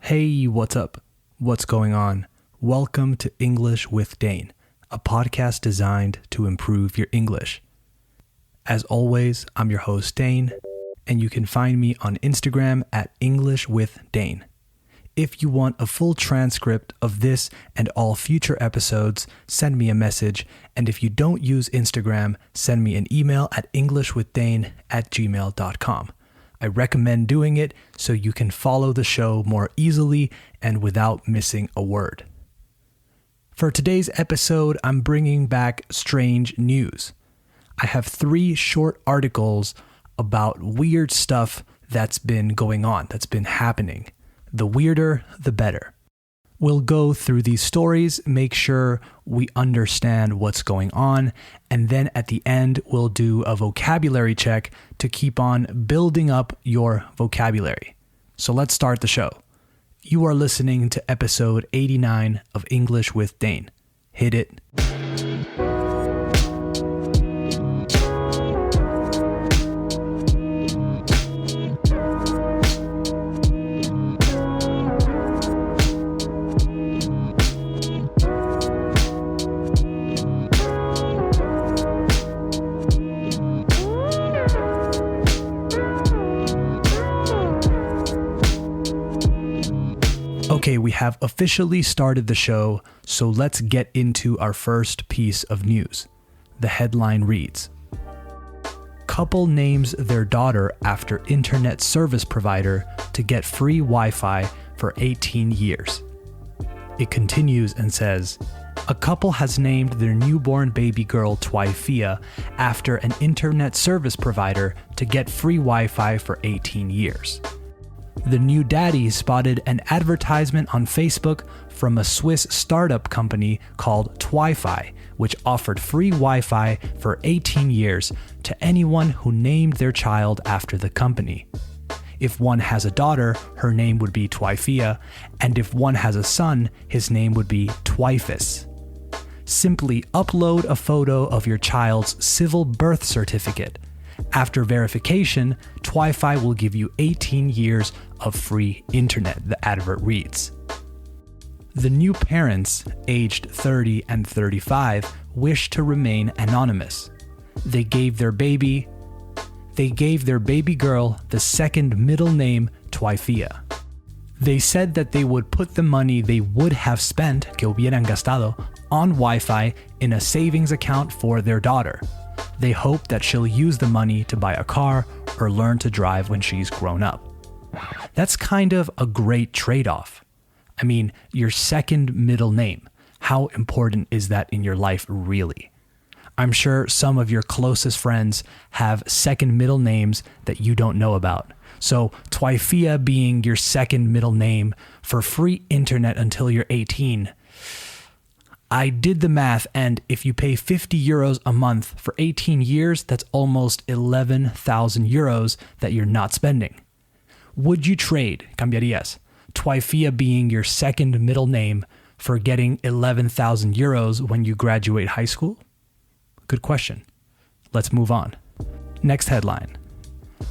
Hey, what's up? What's going on? Welcome to English with Dane, a podcast designed to improve your English. As always, I'm your host, Dane, and you can find me on Instagram at English with Dane. If you want a full transcript of this and all future episodes, send me a message, and if you don't use Instagram, send me an email at englishwithdane@gmail.com. I recommend doing it so you can follow the show more easily and without missing a word. For today's episode, I'm bringing back strange news. I have 3 short articles about weird stuff that's been going on, that's been happening. The weirder, the better. We'll go through these stories, make sure we understand what's going on, and then at the end, we'll do a vocabulary check to keep on building up your vocabulary. So let's start the show. You are listening to episode 89 of English with Dane. Hit it. Okay, we have officially started the show, so let's get into our first piece of news. The headline reads, "Couple names their daughter after internet service provider to get free Wi-Fi for 18 years. It continues and says, "A couple has named their newborn baby girl Twyfia after an internet service provider to get free Wi-Fi for 18 years. The new daddy spotted an advertisement on Facebook from a Swiss startup company called Twyfi, which offered free Wi-Fi for 18 years to anyone who named their child after the company. If one has a daughter, her name would be Twyfia, and if one has a son, his name would be Twyfus. Simply upload a photo of your child's civil birth certificate. After verification, Twyfi will give you 18 years of free internet," the advert reads. The new parents, aged 30 and 35, wish to remain anonymous. They gave their baby girl the second middle name Twyfia. They said that they would put the money they would have spent, que hubieran gastado, on Wi-Fi in a savings account for their daughter. They hope that she'll use the money to buy a car or learn to drive when she's grown up. That's kind of a great trade-off. I mean, your second middle name. How important is that in your life, really? I'm sure some of your closest friends have second middle names that you don't know about. So Twyfia being your second middle name for free internet until you're 18. I did the math, and if you pay 50 euros a month for 18 years, that's almost 11,000 euros that you're not spending. Would you trade, cambiarías, Twyfia being your second middle name for getting 11,000 euros when you graduate high school? Good question. Let's move on. Next headline.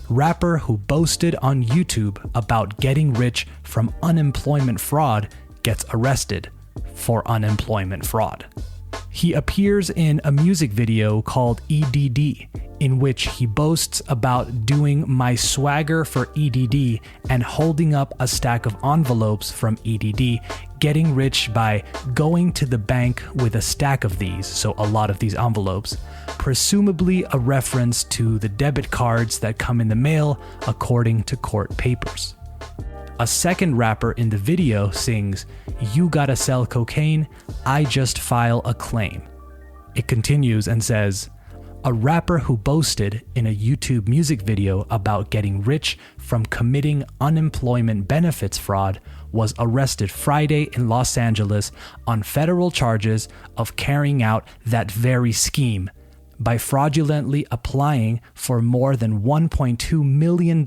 Rapper who boasted on YouTube about getting rich from unemployment fraud gets arrested for unemployment fraud. He appears in a music video called EDD, in which he boasts about doing my swagger for EDD and holding up a stack of envelopes from EDD, getting rich by going to the bank with a stack of these, so a lot of these envelopes, presumably a reference to the debit cards that come in the mail according to court papers. A second rapper in the video sings, "You gotta sell cocaine, I just file a claim." It continues and says, a rapper who boasted in a YouTube music video about getting rich from committing unemployment benefits fraud was arrested Friday in Los Angeles on federal charges of carrying out that very scheme by fraudulently applying for more than $1.2 million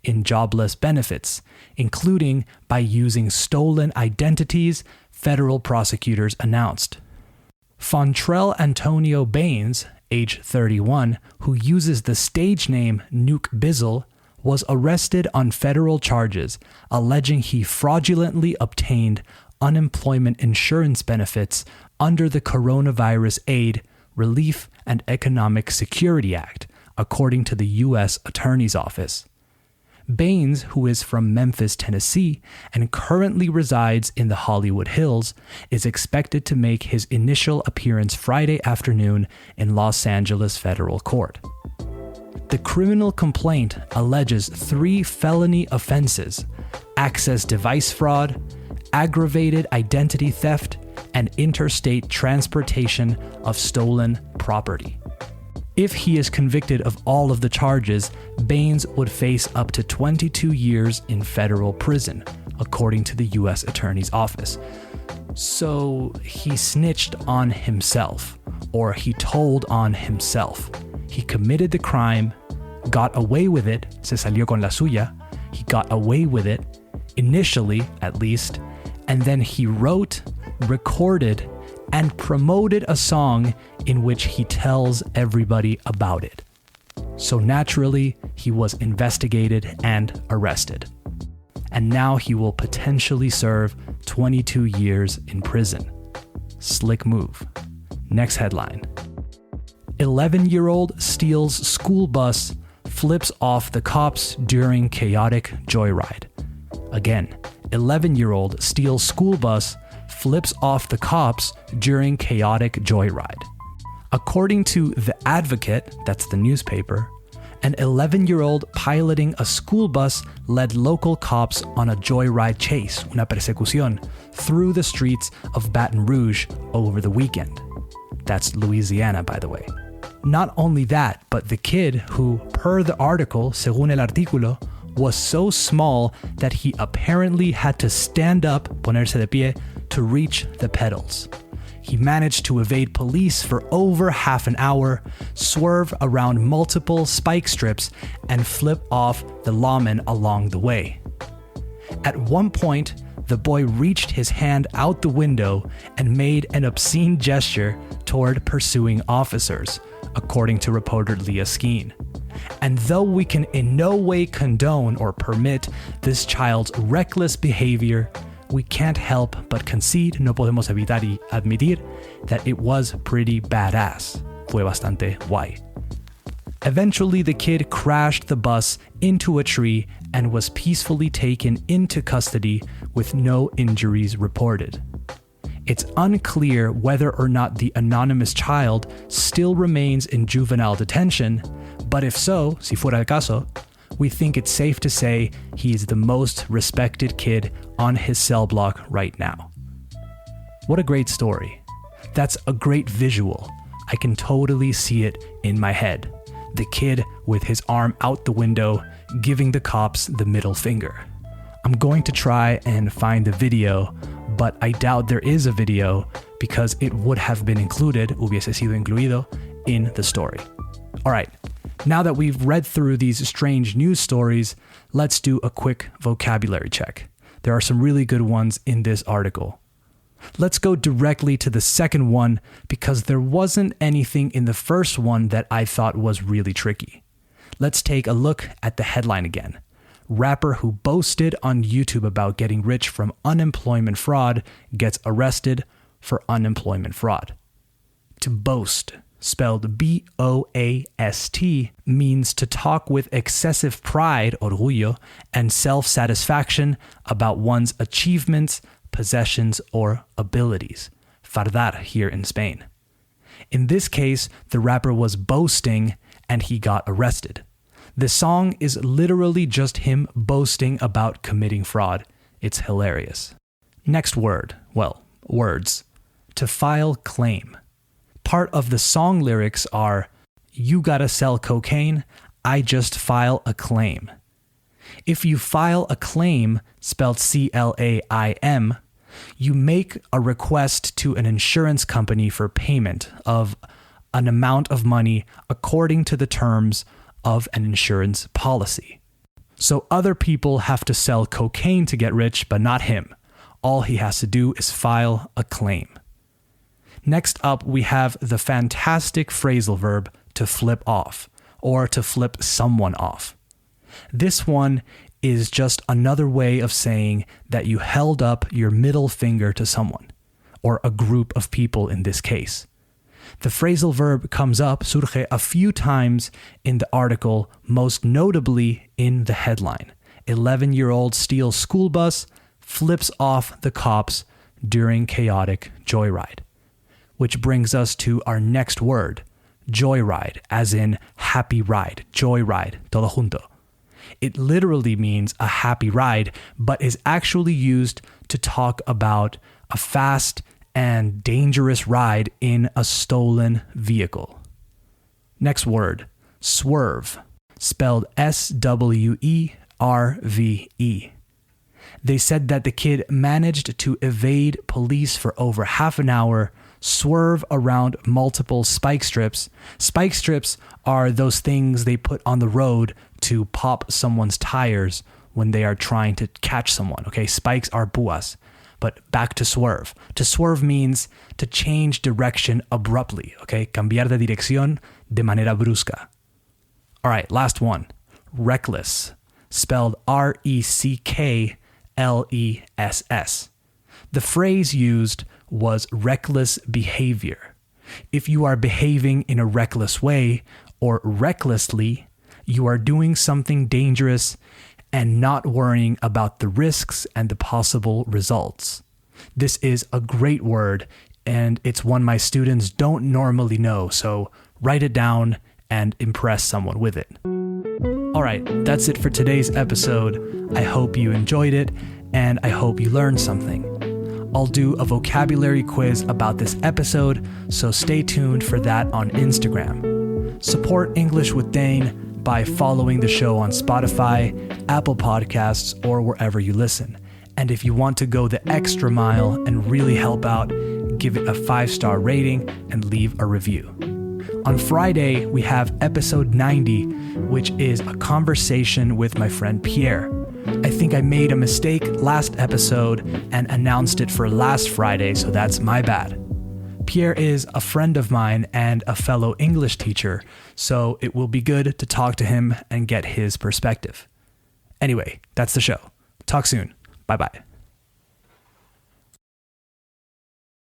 in jobless benefits, including by using stolen identities, federal prosecutors announced. Fontrell Antonio Baines, age 31, who uses the stage name Nuke Bizzle, was arrested on federal charges alleging he fraudulently obtained unemployment insurance benefits under the Coronavirus Aid, Relief, and Economic Security Act, according to the U.S. Attorney's Office. Baines, who is from Memphis, Tennessee, and currently resides in the Hollywood Hills, is expected to make his initial appearance Friday afternoon in Los Angeles federal court. The criminal complaint alleges 3 felony offenses: access device fraud, aggravated identity theft, and interstate transportation of stolen property. If he is convicted of all of the charges, Baines would face up to 22 years in federal prison, according to the U.S. Attorney's Office. So he snitched on himself, or he told on himself. He committed the crime, got away with it, se salió con la suya. He got away with it, initially at least, and then he wrote, recorded, and promoted a song in which he tells everybody about it. So naturally, he was investigated and arrested. And now he will potentially serve 22 years in prison. Slick move. Next headline. 11-year-old steals school bus, flips off the cops during chaotic joyride. Again, 11-year-old steals school bus, flips off the cops during chaotic joyride. According to The Advocate, that's the newspaper, an 11-year-old piloting a school bus led local cops on a joyride chase, una persecución, through the streets of Baton Rouge over the weekend. That's Louisiana, by the way. Not only that, but the kid who, per the article, según el artículo, was so small that he apparently had to stand up, ponerse de pie, to reach the pedals. He managed to evade police for over half an hour, swerve around multiple spike strips, and flip off the lawmen along the way. At one point, the boy reached his hand out the window and made an obscene gesture toward pursuing officers, according to reporter Leah Skeen. And though we can in no way condone or permit this child's reckless behavior, we can't help but concede, no podemos evitar y admitir, that it was pretty badass. Fue bastante guay. Eventually, the kid crashed the bus into a tree and was peacefully taken into custody with no injuries reported. It's unclear whether or not the anonymous child still remains in juvenile detention, but if so, si fuera el caso, we think it's safe to say he's the most respected kid on his cell block right now. What a great story. That's a great visual. I can totally see it in my head. The kid with his arm out the window, giving the cops the middle finger. I'm going to try and find the video, but I doubt there is a video because it would have been included, hubiese sido incluido, in the story. All right, now that we've read through these strange news stories, let's do a quick vocabulary check. There are some really good ones in this article. Let's go directly to the second one because there wasn't anything in the first one that I thought was really tricky. Let's take a look at the headline again. Rapper who boasted on YouTube about getting rich from unemployment fraud gets arrested for unemployment fraud. To boast, spelled B-O-A-S-T, means to talk with excessive pride, orgullo, and self-satisfaction about one's achievements, possessions, or abilities. Fardar here in Spain. In this case, the rapper was boasting and he got arrested. The song is literally just him boasting about committing fraud. It's hilarious. Next word, well, words. To file claim. Part of the song lyrics are, "You gotta sell cocaine, I just file a claim." If you file a claim, spelled C-L-A-I-M, you make a request to an insurance company for payment of an amount of money according to the terms of an insurance policy. So other people have to sell cocaine to get rich, but not him. All he has to do is file a claim. Next up, we have the fantastic phrasal verb to flip off, or to flip someone off. This one is just another way of saying that you held up your middle finger to someone, or a group of people in this case. The phrasal verb comes up, surge, a few times in the article, most notably in the headline. 11-year-old steals school bus, flips off the cops during chaotic joyride. Which brings us to our next word, joyride, as in happy ride, joyride, todo junto. It literally means a happy ride, but is actually used to talk about a fast and dangerous ride in a stolen vehicle. Next word, swerve, spelled S-W-E-R-V-E. They said that the kid managed to evade police for over half an hour, swerve around multiple spike strips. Spike strips are those things they put on the road to pop someone's tires when they are trying to catch someone. Okay, spikes are púas. But back to swerve. To swerve means to change direction abruptly. Okay, cambiar de dirección de manera brusca. All right, last one. Reckless, spelled R-E-C-K-L-E-S-S. The phrase used was reckless behavior. If you are behaving in a reckless way or recklessly, you are doing something dangerous and not worrying about the risks and the possible results. This is a great word, and it's one my students don't normally know, so write it down and impress someone with it. All right, that's it for today's episode. I hope you enjoyed it, and I hope you learned something. I'll do a vocabulary quiz about this episode, so stay tuned for that on Instagram. Support English with Dane by following the show on Spotify, Apple Podcasts, or wherever you listen. And if you want to go the extra mile and really help out, give it a 5-star rating and leave a review. On Friday, we have episode 90, which is a conversation with my friend Pierre. I think I made a mistake last episode and announced it for last Friday, so that's my bad. Pierre is a friend of mine and a fellow English teacher, so it will be good to talk to him and get his perspective. Anyway, that's the show. Talk soon. Bye-bye.